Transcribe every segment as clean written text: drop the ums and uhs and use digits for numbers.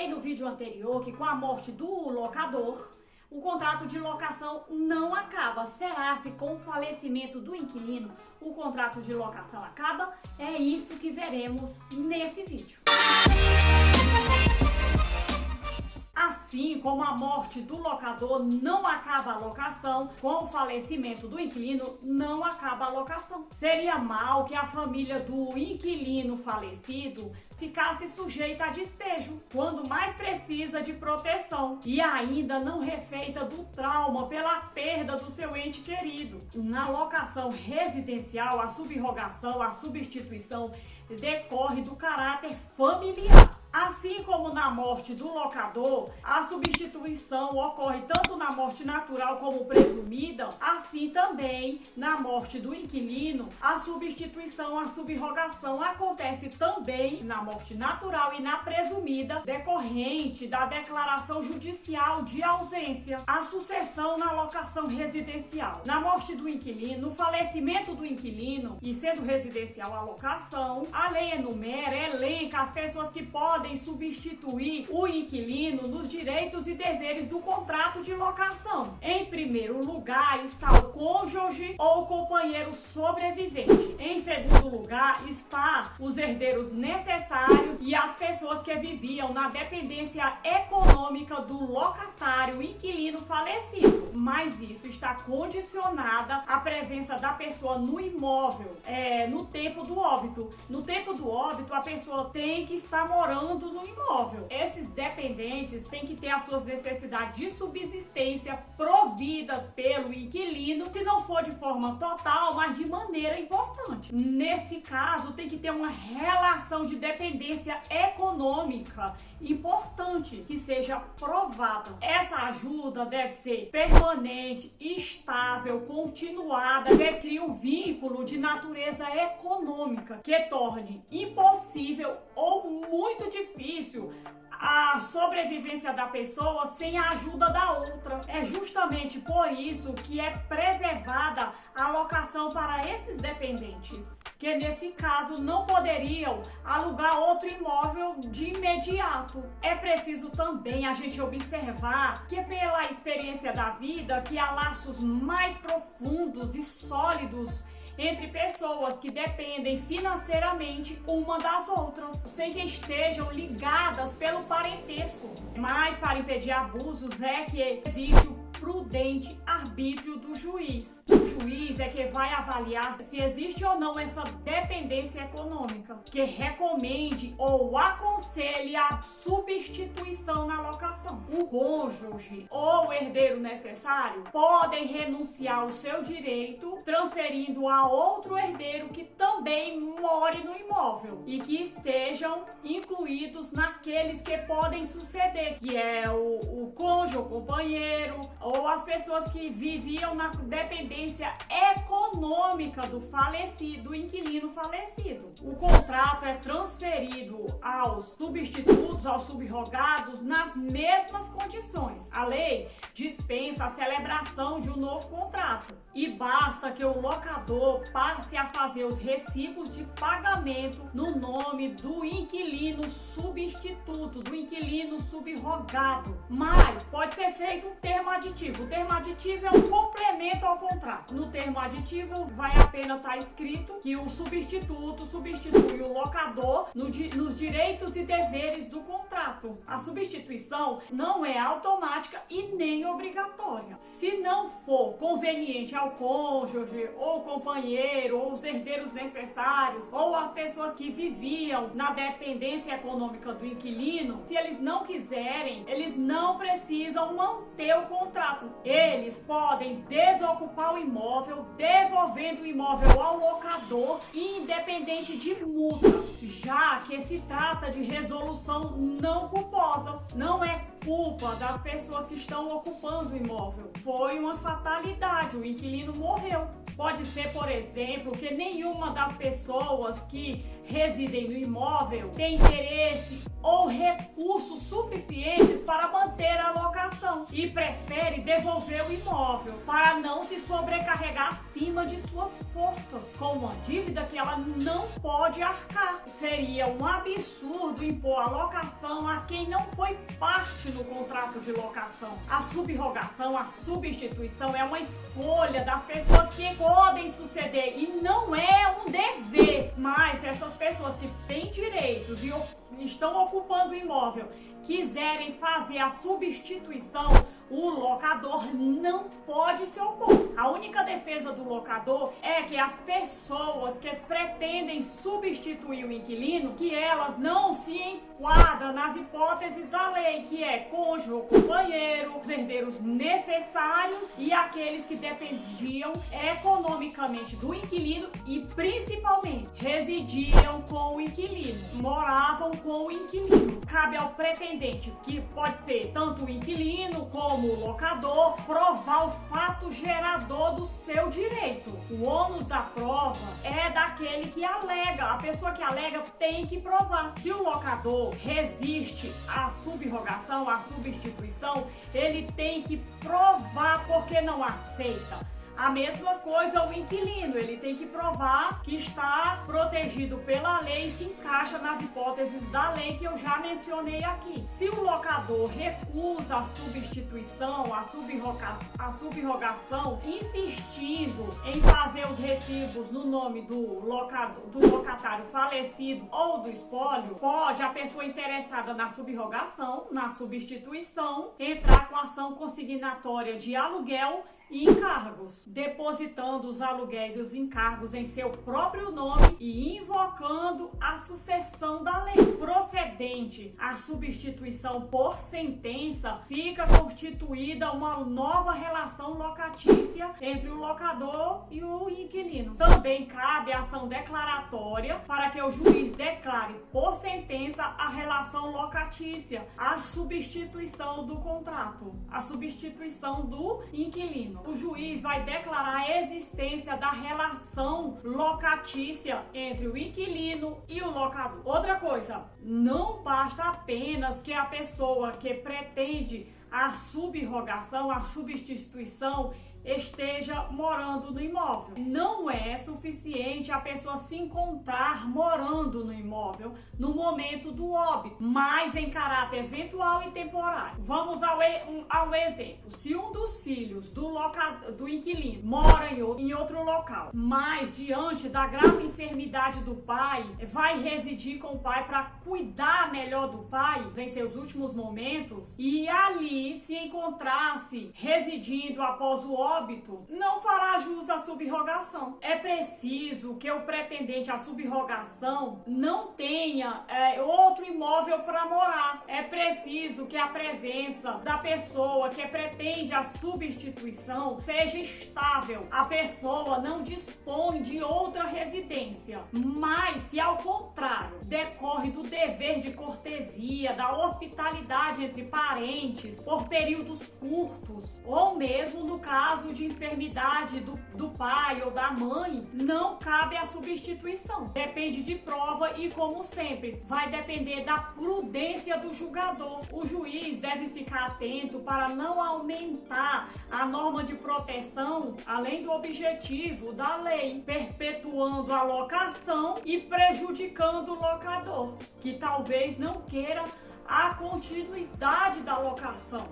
Falei no vídeo anterior que com a morte do locador, o contrato de locação não acaba. Será se com o falecimento do inquilino o contrato de locação acaba? É isso que veremos nesse vídeo. Assim como a morte do locador não acaba a locação, com o falecimento do inquilino não acaba a locação. Seria mal que a família do inquilino falecido ficasse sujeita a despejo, quando mais precisa de proteção e ainda não refeita do trauma pela perda do seu ente querido. Na locação residencial, a subrogação, a substituição decorre do caráter familiar. Assim como na morte do locador, a substituição ocorre tanto na morte natural como presumida, assim também na morte do inquilino, a substituição, a subrogação acontece também na morte natural e na presumida, decorrente da declaração judicial de ausência. A sucessão na locação residencial. Na morte do inquilino, no falecimento do inquilino e sendo residencial a locação, a lei enumera, elenca as pessoas que podem substituir o inquilino nos direitos e deveres do contrato de locação. Em primeiro lugar está o cônjuge ou companheiro sobrevivente. Em segundo lugar está os herdeiros necessários e as pessoas que viviam na dependência econômica do locatário inquilino falecido. Mas isso está condicionada à presença da pessoa no imóvel, no tempo do óbito. No tempo do óbito, a pessoa tem que estar morando no imóvel. Esses dependentes têm que ter as suas necessidades de subsistência providas pelo inquilino, se não for de forma total, mas de maneira importante. Nesse caso, tem que ter uma relação de dependência econômica importante que seja provada. Essa ajuda deve ser permanente, estável, continuada, que crie um vínculo de natureza econômica que torne impossível ou muito difícil a sobrevivência da pessoa sem a ajuda da outra. É justamente por isso que é preservada a locação para esses dependentes, que nesse caso não poderiam alugar outro imóvel de imediato. É preciso também a gente observar que pela experiência da vida que há laços mais profundos e sólidos entre pessoas que dependem financeiramente uma das outras, sem que estejam ligadas pelo parentesco. Mas para impedir abusos é que existe o prudente arbítrio do juiz. O juiz é que vai avaliar se existe ou não essa dependência econômica, que recomende ou aconselhe a substituição na locação. O cônjuge ou o herdeiro necessário podem renunciar ao seu direito, transferindo a outro herdeiro que também more no imóvel e que estejam incluídos naqueles que podem suceder, que é o cônjuge, o companheiro, ou as pessoas que viviam na dependência econômica do falecido, do inquilino falecido. O contrato é transferido aos substitutos, aos subrogados, nas mesmas condições. A lei dispensa a celebração de um novo contrato e basta que o locador passe a fazer os recibos de pagamento no nome do inquilino substituto, do inquilino subrogado. Mas pode ser feito um termo aditivo. O termo aditivo é um complemento ao contrato. No termo aditivo vai apenas estar escrito que o substituto substitui o locador nos direitos e deveres do contrato. A substituição não é automática e nem obrigatória. Se não for conveniente ao cônjuge, ou companheiro, ou os herdeiros necessários, ou as pessoas que viviam na dependência econômica do inquilino, se eles não quiserem, eles não precisam manter o contrato. Eles podem desocupar o imóvel, devolvendo o imóvel ao locador, independente de multa, já que se trata de resolução não culposa. Não é culpa das pessoas que estão ocupando o imóvel. Foi uma fatalidade, o inquilino morreu. Pode ser, por exemplo, que nenhuma das pessoas que residem no imóvel tem interesse ou recursos suficientes para manter a locação e prefere devolver o imóvel para não se sobrecarregar acima de suas forças com uma dívida que ela não pode arcar. Seria um absurdo impor a locação a quem não foi parte no contrato de locação. A subrogação, a substituição é uma escolha das pessoas que podem suceder e não é um dever. Mas essas pessoas que têm direitos e estão ocupando o imóvel quiserem fazer a substituição, o locador não pode se opor. A única defesa do locador é que as pessoas que pretendem substituir o inquilino, que elas não se enquadram nas hipóteses da lei, que é cônjuge ou companheiro, os herdeiros necessários e aqueles que dependiam economicamente do inquilino e principalmente residiam com o inquilino, moravam com o inquilino. Cabe ao pretendente, que pode ser tanto o inquilino como o locador, provar o fato gerador do seu direito. O ônus da prova é daquele que alega. A pessoa que alega tem que provar. Se o locador resiste à subrogação, à substituição, ele tem que provar porque não aceita. A mesma coisa o inquilino, ele tem que provar que está protegido pela lei e se encaixa nas hipóteses da lei que eu já mencionei aqui. Se o locador recusa a substituição, a subrogação, insistindo em fazer os recibos no nome do locatário falecido ou do espólio, pode a pessoa interessada na subrogação, na substituição, entrar com ação consignatória de aluguel e encargos, depositando os aluguéis e os encargos em seu próprio nome e invocando a sucessão da lei. Procedente a substituição por sentença, fica constituída uma nova relação locatícia entre o locador e o inquilino. Também cabe ação declaratória para que o juiz declare por sentença a relação locatícia, a substituição do contrato, a substituição do inquilino. O juiz vai declarar a existência da relação locatícia entre o inquilino e o locador. Outra coisa, não basta apenas que a pessoa que pretende a subrogação, a substituição, esteja morando no imóvel. Não é suficiente a pessoa se encontrar morando no imóvel no momento do óbito, mas em caráter eventual e temporário. Vamos ao exemplo. Se um dos filhos do inquilino mora em outro local, mas diante da grave enfermidade do pai, vai residir com o pai para cuidar melhor do pai em seus últimos momentos, e ali se encontrasse residindo após o óbito, não fará jus à subrogação. É preciso que o pretendente à subrogação não tenha outro imóvel para morar. É preciso que a presença da pessoa que pretende a substituição seja estável. A pessoa não dispõe de outra residência. Mas, se ao contrário, decorre do dever de cortesia, da hospitalidade entre parentes, por períodos curtos, ou mesmo no caso de enfermidade do pai ou da mãe, não cabe a substituição. Depende de prova e, como sempre, vai depender da prudência do julgador. O juiz deve ficar atento para não aumentar a norma de proteção além do objetivo da lei, perpetuando a locação e prejudicando o locador, que talvez não queira a continuidade da locação.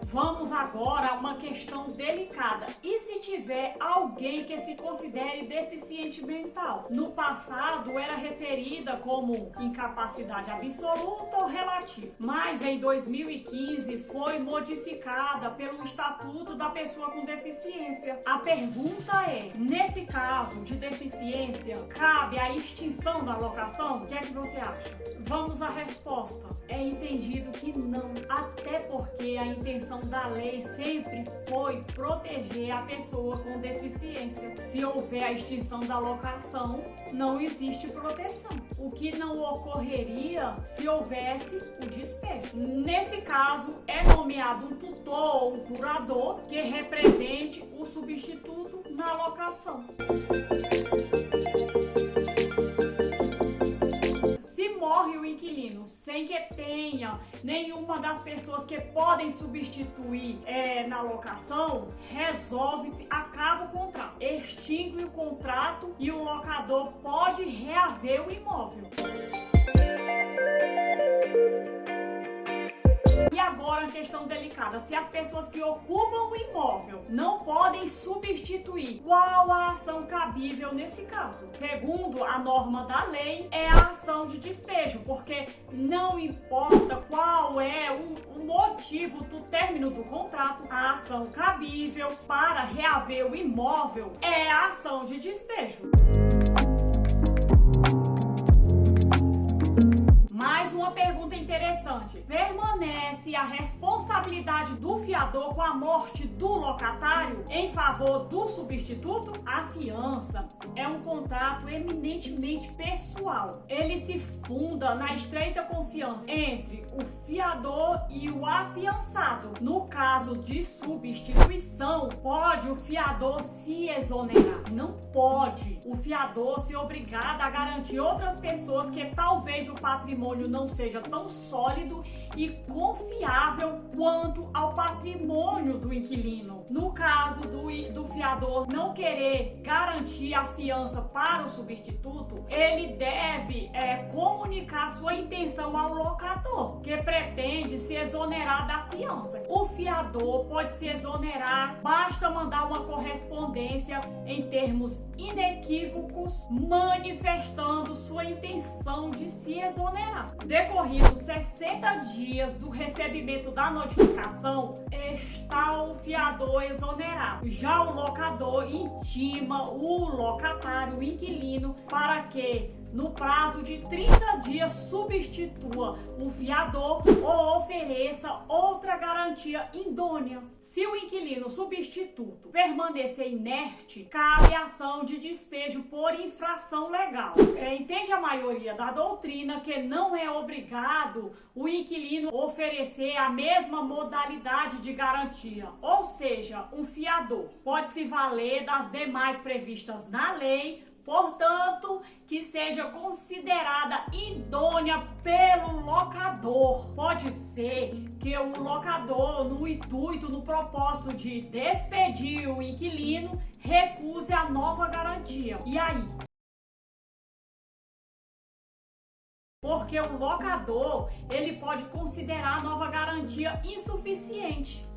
Vamos agora a uma questão delicada. E se tiver alguém que se considere deficiente mental? No passado era referida como incapacidade absoluta ou relativa, mas em 2015 foi modificada pelo Estatuto da Pessoa com Deficiência. A pergunta é, nesse caso de deficiência, cabe a extinção da locação? O que é que você acha? Vamos à resposta. É entendido que não, até porque a intenção intenção da lei sempre foi proteger a pessoa com deficiência. Se houver a extinção da locação, não existe proteção. O que não ocorreria se houvesse o despejo. Nesse caso, é nomeado um tutor ou um curador que represente o substituto na locação. Morre o inquilino sem que tenha nenhuma das pessoas que podem substituir na locação, resolve-se, acaba o contrato, extingue o contrato e o locador pode reaver o imóvel. E agora, uma questão delicada: se as pessoas que ocupam o imóvel não podem substituir, qual a ação cabível nesse caso? Segundo a norma da lei, é a ação de despejo, porque não importa qual é o motivo do término do contrato, a ação cabível para reaver o imóvel é a ação de despejo. Mais uma pergunta interessante: permanece a responsabilidade do fiador com a morte do locatário em favor do substituto? A fiança é um contrato eminentemente pessoal. Ele se funda na estreita confiança entre o fiador e o afiançado. No caso de substituição, pode o fiador se exonerar? Não pode o fiador ser obrigado a garantir outras pessoas que talvez o patrimônio não seja tão sólido e confiável quanto ao patrimônio do inquilino. No caso do fiador não querer garantir a fiança para o substituto, ele deve comunicar sua intenção ao locador, que pretende se exonerar da fiança. O fiador pode se exonerar, basta mandar uma correspondência em termos inequívocos, manifestando sua intenção de se exonerar. Decorridos 60 dias do recebimento da notificação, está o fiador exonerado. Já o locador intima o locatário, o inquilino, para que no prazo de 30 dias substitua o fiador ou ofereça outra garantia idônea. Se o inquilino substituto permanecer inerte, cabe ação de despejo por infração legal. Entende a maioria da doutrina que não é obrigado o inquilino oferecer a mesma modalidade de garantia, ou seja, um fiador pode se valer das demais previstas na lei, portanto, que seja considerada idônea pelo locador. Pode ser que o locador, no intuito, no propósito de despedir o inquilino, recuse a nova garantia. E aí? Porque o locador, ele pode considerar a nova garantia insuficiente.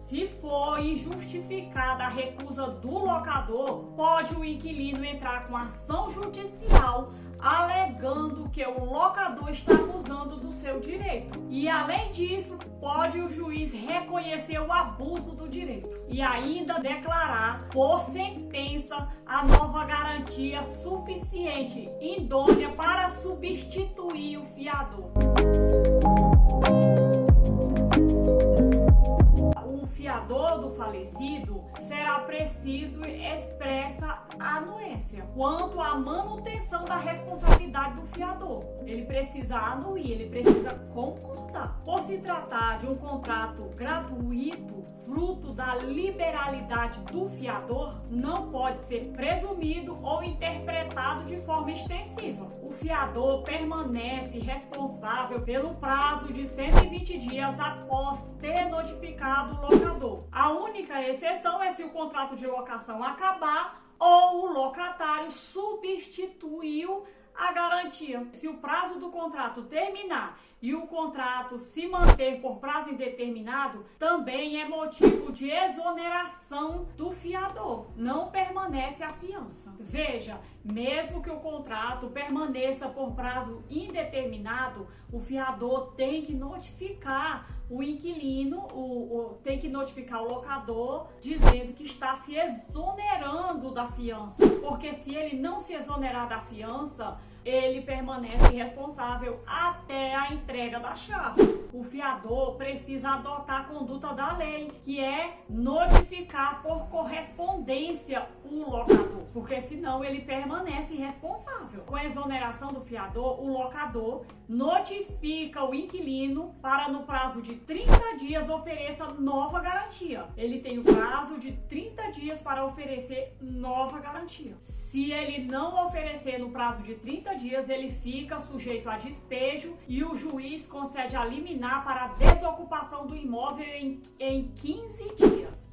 Se for injustificada a recusa do locador, pode o inquilino entrar com ação judicial alegando que o locador está abusando do seu direito. E além disso, pode o juiz reconhecer o abuso do direito e ainda declarar por sentença a nova garantia suficiente, idônea para substituir o fiador. O fiador do falecido será preciso expressa a anuência quanto à manutenção da responsabilidade do fiador. Ele precisa anuir, ele precisa concordar. Por se tratar de um contrato gratuito, fruto da liberalidade do fiador, não pode ser presumido ou interpretado de forma extensiva. O fiador permanece responsável pelo prazo de 120 dias após ter notificado o locador. A única exceção é se o contrato de locação acabar ou o locatário substituiu a garantia. Se o prazo do contrato terminar e o contrato se manter por prazo indeterminado, também é motivo de exoneração do fiador. Não permanece a fiança. Veja, mesmo que o contrato permaneça por prazo indeterminado, o fiador tem que notificar o inquilino, tem que notificar o locador dizendo que está se exonerando da fiança. Porque se ele não se exonerar da fiança, ele permanece responsável até a entrega das chaves. O fiador precisa adotar a conduta da lei, que é notificar por correspondência o locador, porque senão ele permanece responsável. Com a exoneração do fiador, o locador notifica o inquilino para, no prazo de 30 dias, ofereça nova garantia. Ele tem o prazo de 30 dias para oferecer nova garantia. Se ele não oferecer no prazo de 30 dias, ele fica sujeito a despejo e o juiz concede a liminar para a desocupação do imóvel em 15 dias.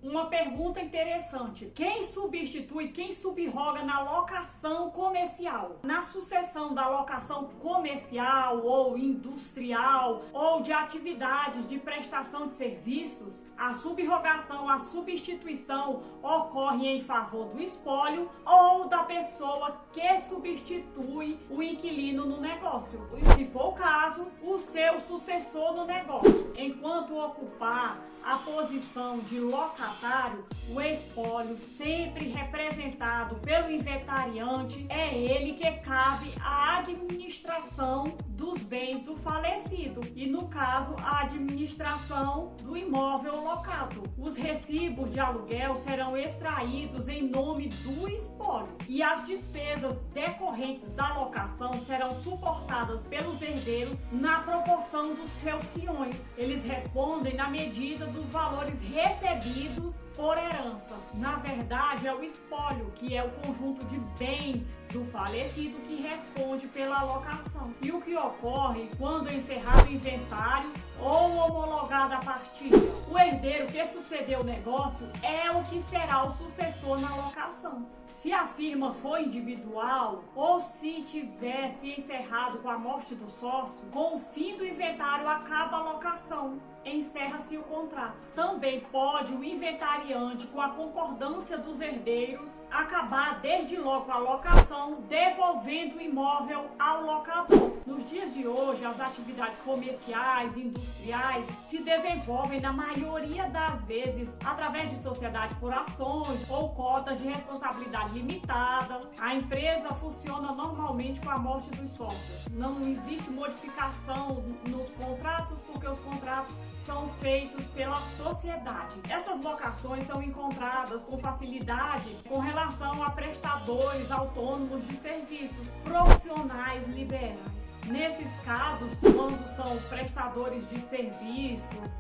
Uma pergunta interessante: quem substitui, quem subroga na locação comercial? Na sucessão da locação comercial ou industrial ou de atividades de prestação de serviços, a subrogação, a substituição ocorre em favor do espólio ou da pessoa que substitui o inquilino no negócio. E, se for o caso, o seu sucessor no negócio. Enquanto ocupar a posição de locatário, o espólio, sempre representado pelo inventariante, é ele que cabe a administração dos bens do falecido e, no caso, a administração do imóvel locado. Os recibos de aluguel serão extraídos em nome do espólio e as despesas decorrentes da locação serão suportadas pelos herdeiros na proporção dos seus quiões. Eles respondem na medida dos valores recebidos por herança. Na verdade, é o espólio, que é o conjunto de bens do falecido, que responde pela alocação. E o que ocorre quando é encerrado o inventário ou homologada a partilha? O herdeiro que sucedeu o negócio é o que será o sucessor na locação. Se a firma for individual ou se tivesse encerrado com a morte do sócio, com o fim do inventário acaba a locação, encerra-se o contrato. Também pode o inventariante, com a concordância dos herdeiros, acabar desde logo a locação, devolvendo o imóvel ao locador. Nos dias de hoje, as atividades comerciais, industriais, se desenvolvem na maioria das vezes através de sociedade por ações ou cotas de responsabilidade limitada. A empresa funciona normalmente com a morte dos sócios. Não existe modificação nos contratos, porque os contratos são feitos pela sociedade. Essas locações são encontradas com facilidade com relação a prestadores autônomos de serviços, profissionais liberais. Nesses casos, quando são prestadores de serviços,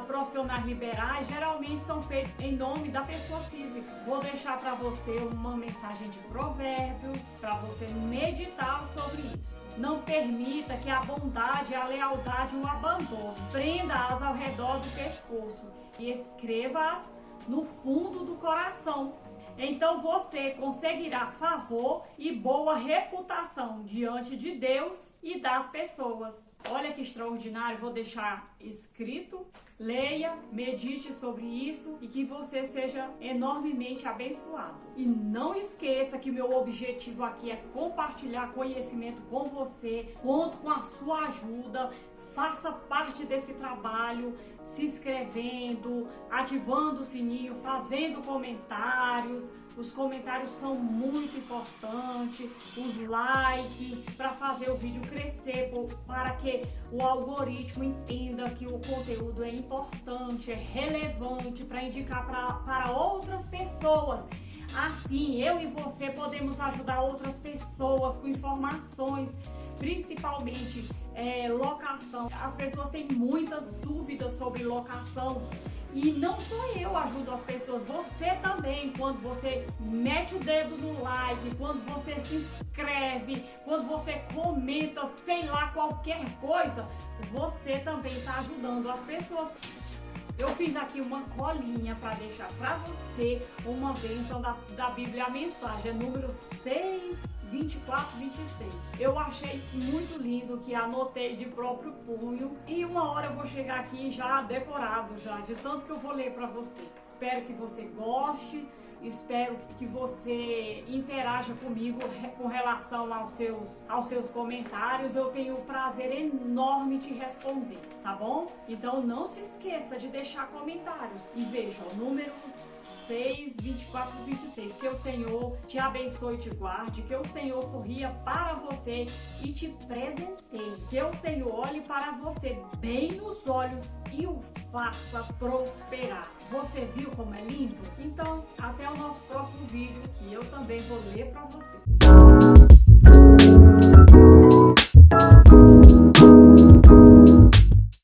profissionais liberais, geralmente são feitos em nome da pessoa física. Vou deixar para você uma mensagem de Provérbios para você meditar sobre isso. Não permita que a bondade e a lealdade o abandonem. Prenda-as ao redor do pescoço e escreva-as no fundo do coração. Então você conseguirá favor e boa reputação diante de Deus e das pessoas. Olha que extraordinário, vou deixar escrito. Leia, medite sobre isso e que você seja enormemente abençoado. E não esqueça que meu objetivo aqui é compartilhar conhecimento com você. Conto com a sua ajuda. Faça parte desse trabalho, se inscrevendo, ativando o sininho, fazendo comentários. Os comentários são muito importantes, os likes, para fazer o vídeo crescer, para que o algoritmo entenda que o conteúdo é importante, é relevante, para indicar para outras pessoas. Assim, eu e você podemos ajudar outras pessoas com informações, principalmente locação. As pessoas têm muitas dúvidas sobre locação e não só eu ajudo as pessoas, você também. Quando você mete o dedo no like, quando você se inscreve, quando você comenta, sei lá, qualquer coisa, você também está ajudando as pessoas. Eu fiz aqui uma colinha para deixar para você uma bênção da Bíblia, a mensagem, número 6, 24, 26. Eu achei muito lindo, que anotei de próprio punho, e uma hora eu vou chegar aqui já decorado, já, de tanto que eu vou ler para você. Espero que você goste. Espero que você interaja comigo com relação aos seus comentários. Eu tenho um prazer enorme de responder, tá bom? Então não se esqueça de deixar comentários. E veja, o número 6, 24 e 26. Que o Senhor te abençoe e te guarde, que o Senhor sorria para você e te presenteie. Que o Senhor olhe para você bem nos olhos e o faça prosperar. Você viu como é lindo? Então, até o nosso próximo vídeo, que eu também vou ler para você.